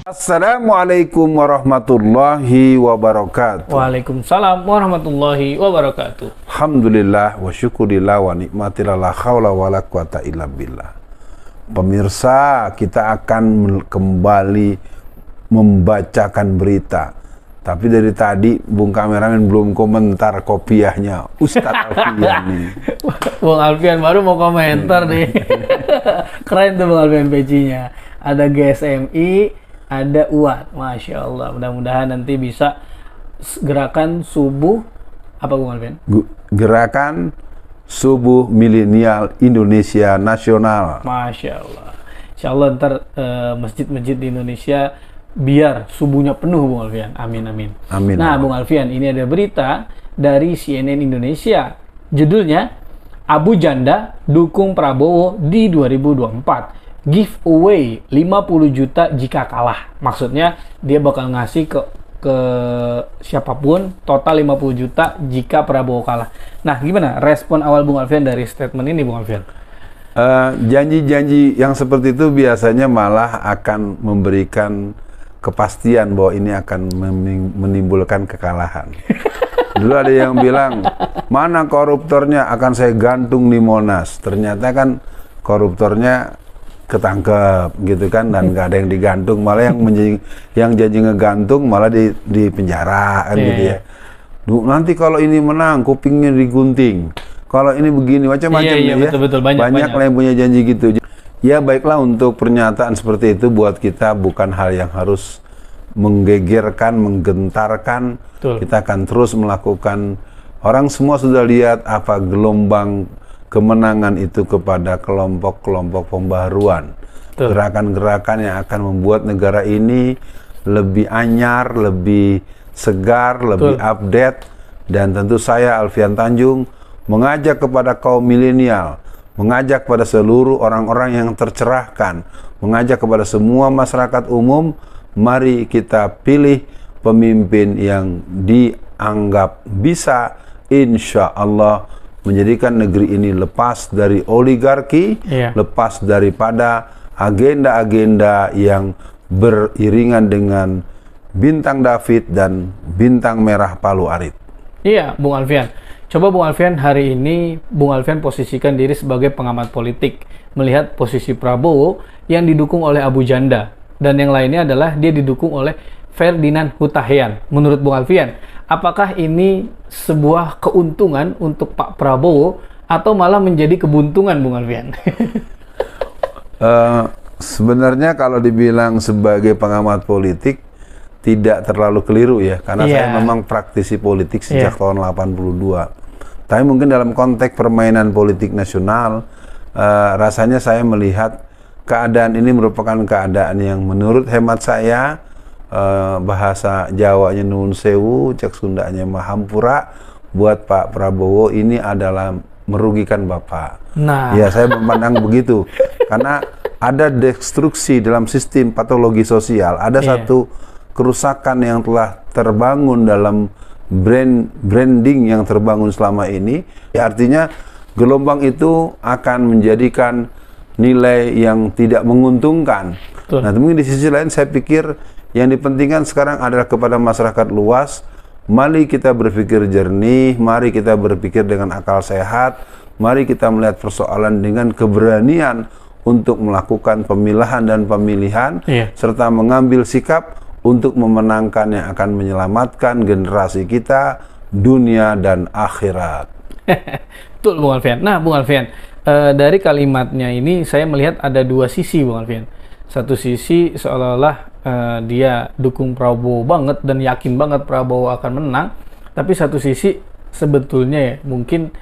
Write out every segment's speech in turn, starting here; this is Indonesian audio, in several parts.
Assalamualaikum warahmatullahi wabarakatuh. Waalaikumsalam warahmatullahi wabarakatuh. Alhamdulillah wa syukurillah wa nikmatillah la haula wa la quwata illa billah. Pemirsa, kita akan kembali membacakan berita. Tapi dari tadi Bung Kameramen belum komentar kopiahnya Ustadz Alfian nih. Bung Alfian baru mau komentar nih. Keren tuh Bung Alfian pecinya. Ada GSMI, ada UAT. Masya Allah. Mudah-mudahan nanti bisa gerakan subuh apa Bung Alfian? Gerakan Subuh Milenial Indonesia Nasional. Masya Allah. Insya Allah ntar masjid-masjid di Indonesia biar subuhnya penuh Bung Alfian. Amin amin. Amin. Nah Bung Alfian, ini ada berita dari CNN Indonesia. Judulnya Abu Janda dukung Prabowo di 2024. Giveaway 50 juta jika kalah. Maksudnya dia bakal ngasih ke siapapun total 50 juta jika Prabowo kalah. Nah, gimana respon awal Bung Alfian dari statement ini Bung Alfian? Janji-janji yang seperti itu biasanya malah akan memberikan kepastian bahwa ini akan menimbulkan kekalahan. Dulu ada yang bilang, mana koruptornya, akan saya gantung di Monas. Ternyata kan koruptornya ketangkep gitu kan, dan nggak ada yang digantung, malah yang janji ngegantung malah di penjara kan gitu ya. Nanti kalau ini menang kupingnya digunting, kalau ini begini macam-macam ya. Betul, banyak yang punya janji gitu. Ya baiklah, untuk pernyataan seperti itu buat kita bukan hal yang harus menggegerkan, menggentarkan. Betul. Kita akan terus melakukan. Orang semua sudah lihat apa gelombang kemenangan itu kepada kelompok-kelompok pembaharuan. Gerakan-gerakan yang akan membuat negara ini lebih anyar, lebih segar, lebih update. Dan tentu saya Alfian Tanjung mengajak kepada kaum milenial, mengajak kepada seluruh orang-orang yang tercerahkan, mengajak kepada semua masyarakat umum, mari kita pilih pemimpin yang dianggap bisa insya Allah menjadikan negeri ini lepas dari oligarki, lepas daripada agenda-agenda yang beriringan dengan bintang David dan bintang merah Palu Arit. Iya, Bung Alfian. Coba Bung Alfian hari ini, Bung Alfian posisikan diri sebagai pengamat politik, melihat posisi Prabowo yang didukung oleh Abu Janda, dan yang lainnya adalah dia didukung oleh Ferdinand Hutahian. Menurut Bung Alfian, apakah ini sebuah keuntungan untuk Pak Prabowo atau malah menjadi kebuntungan Bung Alfian? Sebenarnya kalau dibilang sebagai pengamat politik tidak terlalu keliru ya, karena saya memang praktisi politik sejak tahun 82. Tapi mungkin dalam konteks permainan politik nasional, rasanya saya melihat keadaan ini merupakan keadaan yang menurut hemat saya, bahasa Jawanya nuwun sewu, cek Sundanya mahampura, buat Pak Prabowo ini adalah merugikan Bapak. Nah, ya saya memandang begitu, karena ada destruksi dalam sistem patologi sosial, ada satu kerusakan yang telah terbangun dalam branding yang terbangun selama ini. Ya, artinya gelombang itu akan menjadikan nilai yang tidak menguntungkan. Nah, mungkin di sisi lain saya pikir yang dipentingkan sekarang adalah kepada masyarakat luas, mari kita berpikir jernih, mari kita berpikir dengan akal sehat, mari kita melihat persoalan dengan keberanian untuk melakukan pemilahan dan pemilihan, serta mengambil sikap untuk memenangkan yang akan menyelamatkan generasi kita, dunia dan akhirat. Betul Bung Alfian. Nah Bung Alfian, dari kalimatnya ini saya melihat ada dua sisi Bung Alfian. Satu sisi seolah-olah dia dukung Prabowo banget dan yakin banget Prabowo akan menang, tapi satu sisi sebetulnya ya mungkin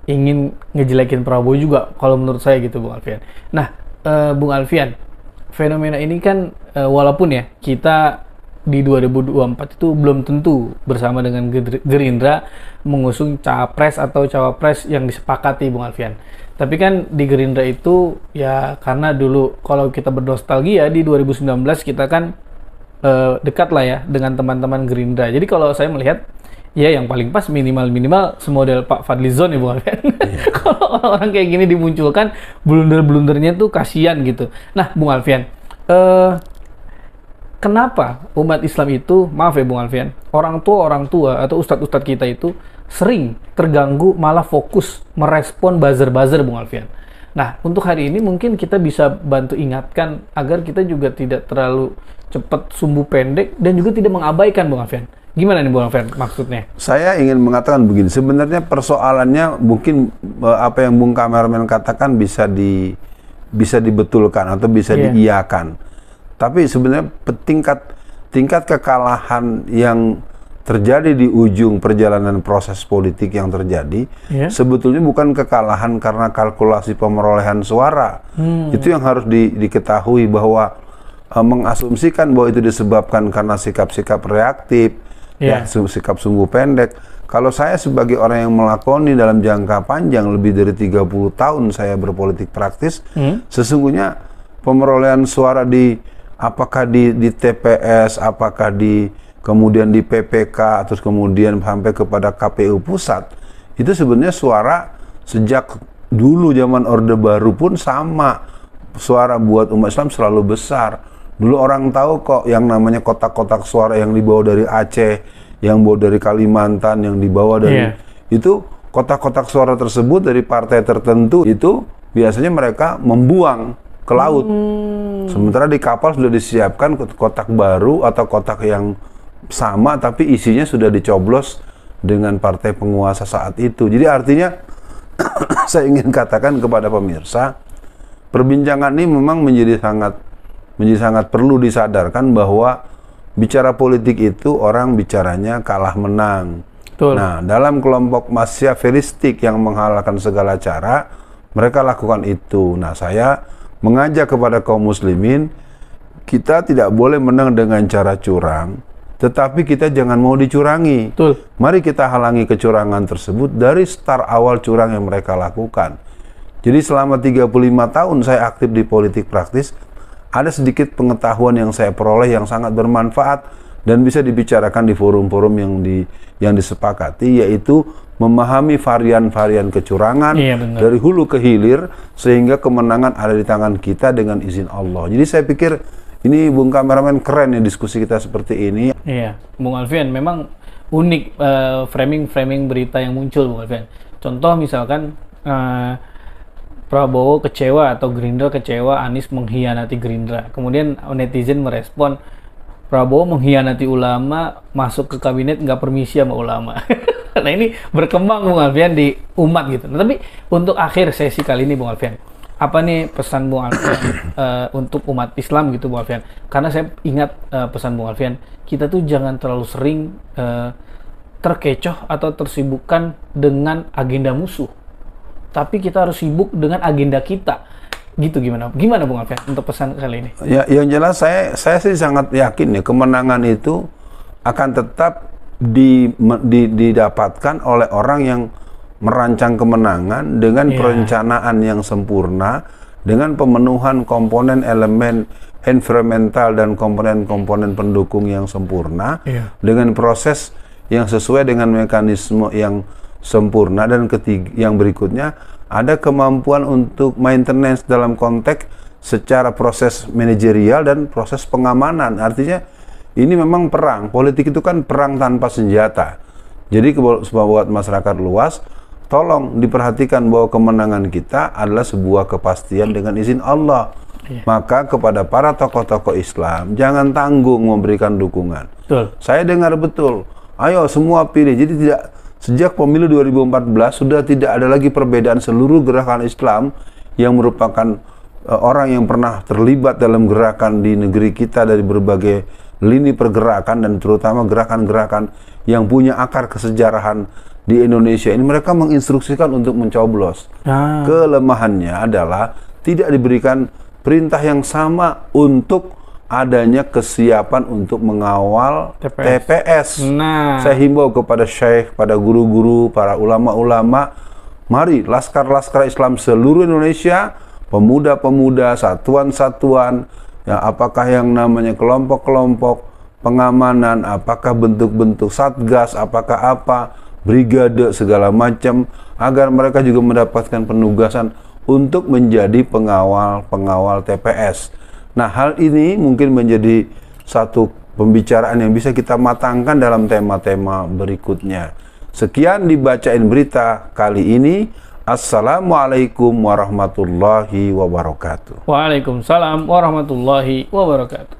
ingin ngejelekin Prabowo juga, kalau menurut saya gitu Bung Alfian. Nah Bung Alfian, fenomena ini kan walaupun ya kita di 2024 itu belum tentu bersama dengan Gerindra mengusung capres atau cawapres yang disepakati Bung Alfian. Tapi kan di Gerindra itu ya karena dulu kalau kita bernostalgia di 2019 kita kan dekat lah ya dengan teman-teman Gerindra. Jadi kalau saya melihat ya yang paling pas minimal semodel Pak Fadlizon ya Bung Alfian. Kalau orang kayak gini dimunculkan, blunder-blundernya tuh kasihan gitu. Nah Bung Alfian, kenapa umat Islam itu, maaf ya Bung Alfian, orang tua atau ustadz-ustadz kita itu sering terganggu malah fokus merespon buzzer-buzzer Bung Alfian. Nah, untuk hari ini mungkin kita bisa bantu ingatkan agar kita juga tidak terlalu cepat sumbu pendek dan juga tidak mengabaikan Bung Alfian. Gimana nih Bung Alfian maksudnya? Saya ingin mengatakan begini, sebenarnya persoalannya mungkin apa yang Bung Kameramen katakan bisa dibetulkan atau bisa diiyakan. Tapi sebenarnya tingkat kekalahan yang terjadi di ujung perjalanan proses politik yang terjadi sebetulnya bukan kekalahan karena kalkulasi pemerolehan suara. Itu yang harus diketahui, bahwa mengasumsikan bahwa itu disebabkan karena sikap-sikap reaktif, sikap sumbu pendek. Kalau saya sebagai orang yang melakoni dalam jangka panjang lebih dari 30 tahun saya berpolitik praktis, sesungguhnya pemerolehan suara apakah di TPS, apakah kemudian di PPK, terus kemudian sampai kepada KPU pusat, itu sebenarnya suara sejak dulu zaman Orde Baru pun sama. Suara buat umat Islam selalu besar. Dulu orang tahu kok yang namanya kotak-kotak suara yang dibawa dari Aceh, yang dibawa dari Kalimantan, yang dibawa dari itu kotak-kotak suara tersebut dari partai tertentu itu biasanya mereka membuang ke laut. Sementara di kapal sudah disiapkan kotak baru atau kotak yang sama tapi isinya sudah dicoblos dengan partai penguasa saat itu. Jadi artinya saya ingin katakan kepada pemirsa, perbincangan ini memang menjadi sangat perlu disadarkan bahwa bicara politik itu orang bicaranya kalah menang. Betul. Nah, dalam kelompok Machiavellistik yang menghalalkan segala cara, mereka lakukan itu. Nah, saya mengajak kepada kaum muslimin, kita tidak boleh menang dengan cara curang, tetapi kita jangan mau dicurangi. Betul. Mari kita halangi kecurangan tersebut dari start awal curang yang mereka lakukan. Jadi selama 35 tahun saya aktif di politik praktis, ada sedikit pengetahuan yang saya peroleh yang sangat bermanfaat dan bisa dibicarakan di forum-forum yang disepakati, yaitu memahami varian-varian kecurangan dari hulu ke hilir sehingga kemenangan ada di tangan kita dengan izin Allah. Jadi saya pikir ini Bung Kameramen keren ya diskusi kita seperti ini. Iya, Bung Alfian memang unik framing berita yang muncul Bung Alfian. Contoh misalkan Prabowo kecewa atau Gerindra kecewa Anies mengkhianati Gerindra. Kemudian netizen merespon Prabowo mengkhianati ulama, masuk ke kabinet nggak permisi sama ulama. Nah ini berkembang Bung Alfian di umat gitu. Nah, tapi untuk akhir sesi kali ini Bung Alfian, apa nih pesan Bung Alfian untuk umat Islam gitu Bung Alfian? Karena saya ingat pesan Bung Alfian, kita tuh jangan terlalu sering terkecoh atau tersibukkan dengan agenda musuh, tapi kita harus sibuk dengan agenda kita. Gitu gimana Bung Alfian untuk pesan kali ini? Ya, yang jelas saya sih sangat yakin ya kemenangan itu akan tetap didapatkan oleh orang yang merancang kemenangan dengan perencanaan yang sempurna, dengan pemenuhan komponen elemen environmental dan komponen-komponen pendukung yang sempurna, dengan proses yang sesuai dengan mekanisme yang sempurna, dan yang berikutnya ada kemampuan untuk maintenance dalam konteks secara proses manajerial dan proses pengamanan. Artinya ini memang perang. Politik itu kan perang tanpa senjata. Jadi buat masyarakat luas, tolong diperhatikan bahwa kemenangan kita adalah sebuah kepastian dengan izin Allah. Maka kepada para tokoh-tokoh Islam, jangan tanggung memberikan dukungan. Betul. Saya dengar betul, ayo semua pilih. Jadi sejak pemilu 2014 sudah tidak ada lagi perbedaan. Seluruh gerakan Islam yang merupakan orang yang pernah terlibat dalam gerakan di negeri kita dari berbagai lini pergerakan dan terutama gerakan-gerakan yang punya akar kesejarahan di Indonesia ini, mereka menginstruksikan untuk mencoblos. Kelemahannya adalah tidak diberikan perintah yang sama untuk adanya kesiapan untuk mengawal TPS. Nah, saya himbau kepada syekh, pada guru-guru, para ulama-ulama, mari laskar-laskar Islam seluruh Indonesia, pemuda-pemuda, satuan-satuan, ya, apakah yang namanya kelompok-kelompok pengamanan, apakah bentuk-bentuk satgas, apakah apa, brigade, segala macam, agar mereka juga mendapatkan penugasan untuk menjadi pengawal TPS. Nah, hal ini mungkin menjadi satu pembicaraan yang bisa kita matangkan dalam tema-tema berikutnya. Sekian dibacain berita kali ini. Assalamualaikum warahmatullahi wabarakatuh. Waalaikumsalam warahmatullahi wabarakatuh.